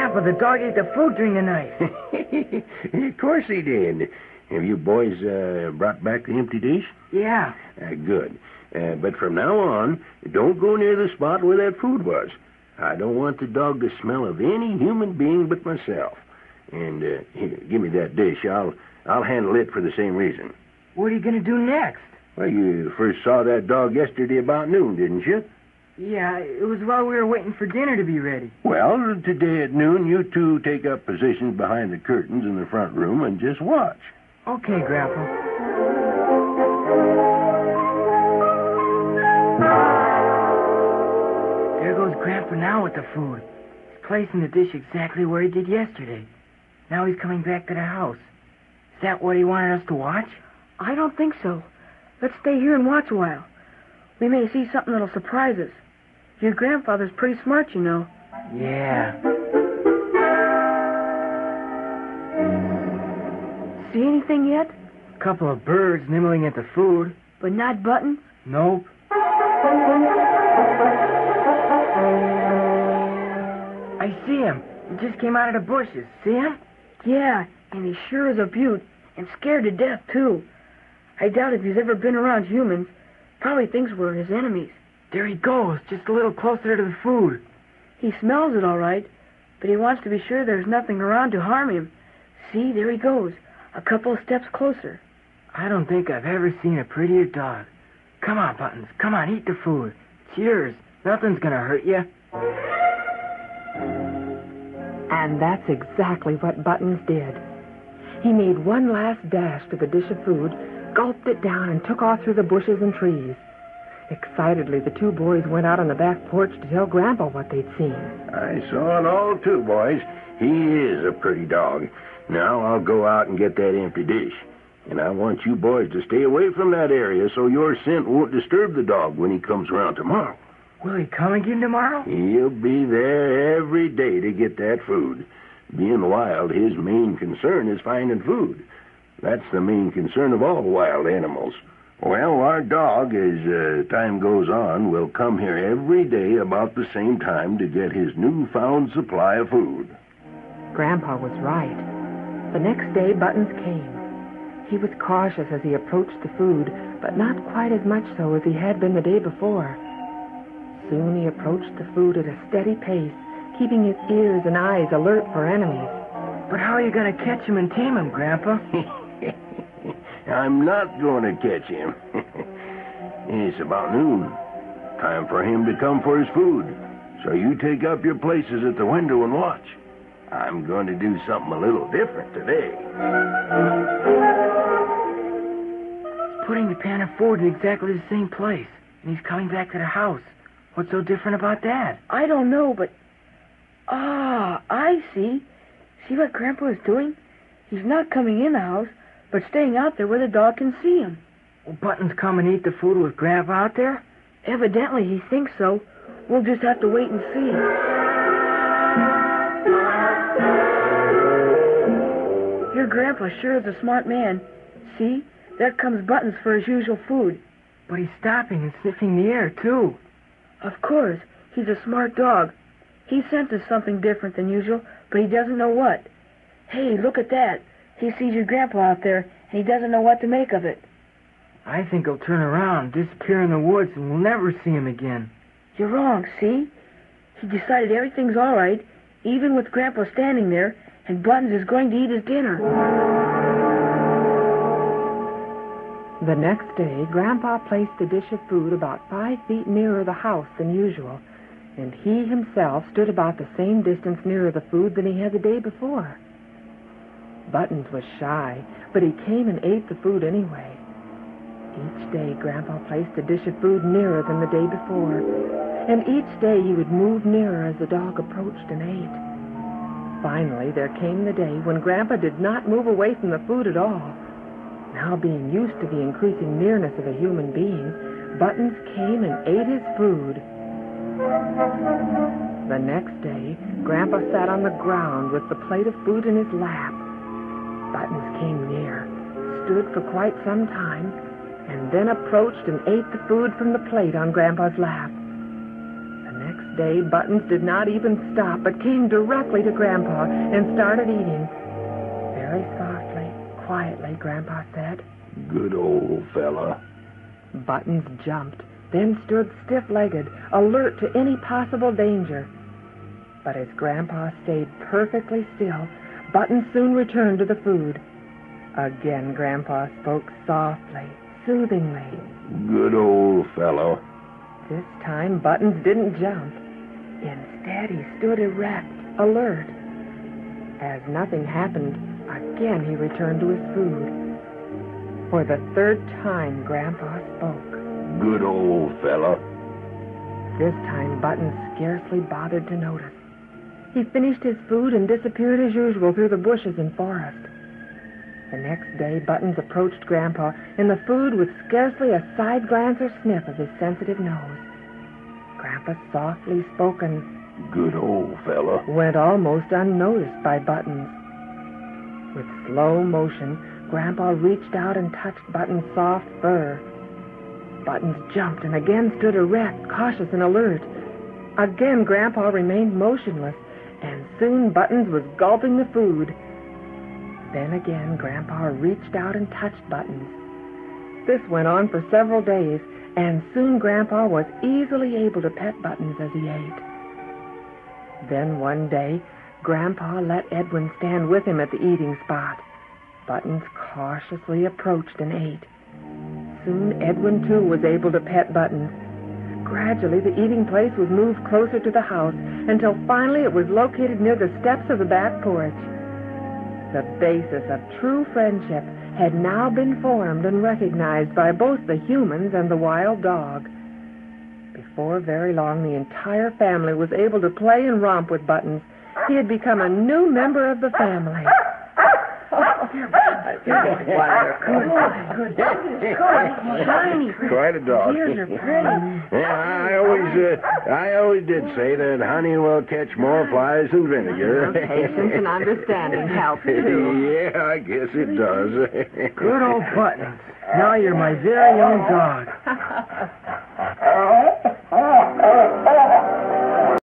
Grandpa, the dog ate the food during the night. Of course he did. Have you boys brought back the empty dish? Yeah. Good. But from now on, don't go near the spot where that food was. I don't want the dog to smell of any human being but myself. And here, give me that dish. I'll handle it for the same reason. What are you going to do next? Well, you first saw that dog yesterday about noon, didn't you? Yeah, it was while we were waiting for dinner to be ready. Well, today at noon, you two take up positions behind the curtains in the front room and just watch. Okay, Grandpa. There goes Grandpa now with the food. He's placing the dish exactly where he did yesterday. Now he's coming back to the house. Is that what he wanted us to watch? I don't think so. Let's stay here and watch a while. We may see something that'll surprise us. Your grandfather's pretty smart, you know. Yeah. See anything yet? A couple of birds nibbling at the food. But not Buttons? Nope. I see him. He just came out of the bushes. See him? Yeah, and he sure is a beaut, and scared to death, too. I doubt if he's ever been around humans. Probably thinks we're his enemies. There he goes, just a little closer to the food. He smells it all right, but he wants to be sure there's nothing around to harm him. See, there he goes, a couple of steps closer. I don't think I've ever seen a prettier dog. Come on, Buttons. Come on, eat the food. It's yours. Nothing's gonna hurt you. And that's exactly what Buttons did. He made one last dash to the dish of food, gulped it down, and took off through the bushes and trees. Excitedly, the two boys went out on the back porch to tell Grandpa what they'd seen. I saw it all, too, boys. He is a pretty dog. Now I'll go out and get that empty dish. And I want you boys to stay away from that area so your scent won't disturb the dog when he comes around tomorrow. Will he come again tomorrow? He'll be there every day to get that food. Being wild, his main concern is finding food. That's the main concern of all wild animals. Well, our dog, as time goes on, will come here every day about the same time to get his newfound supply of food. Grandpa was right. The next day, Buttons came. He was cautious as he approached the food, but not quite as much so as he had been the day before. Soon he approached the food at a steady pace, keeping his ears and eyes alert for enemies. But how are you going to catch him and tame him, Grandpa? I'm not going to catch him. It's about noon. Time for him to come for his food. So you take up your places at the window and watch. I'm going to do something a little different today. He's putting the pan of food in exactly the same place, and he's coming back to the house. What's so different about that? I don't know, but... I see. See what Grandpa is doing? He's not coming in the house, but staying out there where the dog can see him. Will Buttons come and eat the food with Grandpa out there? Evidently, he thinks so. We'll just have to wait and see. Your Grandpa sure is a smart man. See? There comes Buttons for his usual food. But he's stopping and sniffing the air, too. Of course. He's a smart dog. He senses something different than usual, but he doesn't know what. Hey, look at that. He sees your Grandpa out there, and he doesn't know what to make of it. I think he'll turn around, disappear in the woods, and we'll never see him again. You're wrong, see? He decided everything's all right, even with Grandpa standing there, and Buttons is going to eat his dinner. The next day, Grandpa placed the dish of food about 5 feet nearer the house than usual, and he himself stood about the same distance nearer the food than he had the day before. Buttons was shy, but he came and ate the food anyway. Each day, Grandpa placed the dish of food nearer than the day before, and each day he would move nearer as the dog approached and ate. Finally, there came the day when Grandpa did not move away from the food at all. Now, being used to the increasing nearness of a human being, Buttons came and ate his food. The next day, Grandpa sat on the ground with the plate of food in his lap. Buttons came near, stood for quite some time, and then approached and ate the food from the plate on Grandpa's lap. The next day, Buttons did not even stop, but came directly to Grandpa and started eating. Very softly, quietly, Grandpa said. Good old fella. Buttons jumped, then stood stiff-legged, alert to any possible danger. But as Grandpa stayed perfectly still, Buttons soon returned to the food. Again, Grandpa spoke softly, soothingly. Good old fellow. This time, Buttons didn't jump. Instead, he stood erect, alert. As nothing happened, again he returned to his food. For the third time, Grandpa spoke. Good old fella. This time, Buttons scarcely bothered to notice. He finished his food and disappeared as usual through the bushes and forest. The next day, Buttons approached Grandpa in the food with scarcely a side glance or sniff of his sensitive nose. Grandpa's softly spoken, Good old fella. went almost unnoticed by Buttons. With slow motion, Grandpa reached out and touched Buttons' soft fur. Buttons jumped and again stood erect, cautious and alert. Again, Grandpa remained motionless, and soon Buttons was gulping the food. Then again, Grandpa reached out and touched Buttons. This went on for several days, and soon Grandpa was easily able to pet Buttons as he ate. Then one day, Grandpa let Edwin stand with him at the eating spot. Buttons cautiously approached and ate. Soon Edwin, too, was able to pet Buttons. Gradually, the eating place was moved closer to the house until finally it was located near the steps of the back porch. The basis of true friendship had now been formed and recognized by both the humans and the wild dog. Before very long, the entire family was able to play and romp with Buttons. He had become a new member of the family. Shiny. Quite a dog. Ears are pretty. Yeah, I always did say that honey will catch more flies than vinegar. Patience and understanding help, too. Yeah, I guess it does. Good old Buttons. Now you're my very own dog.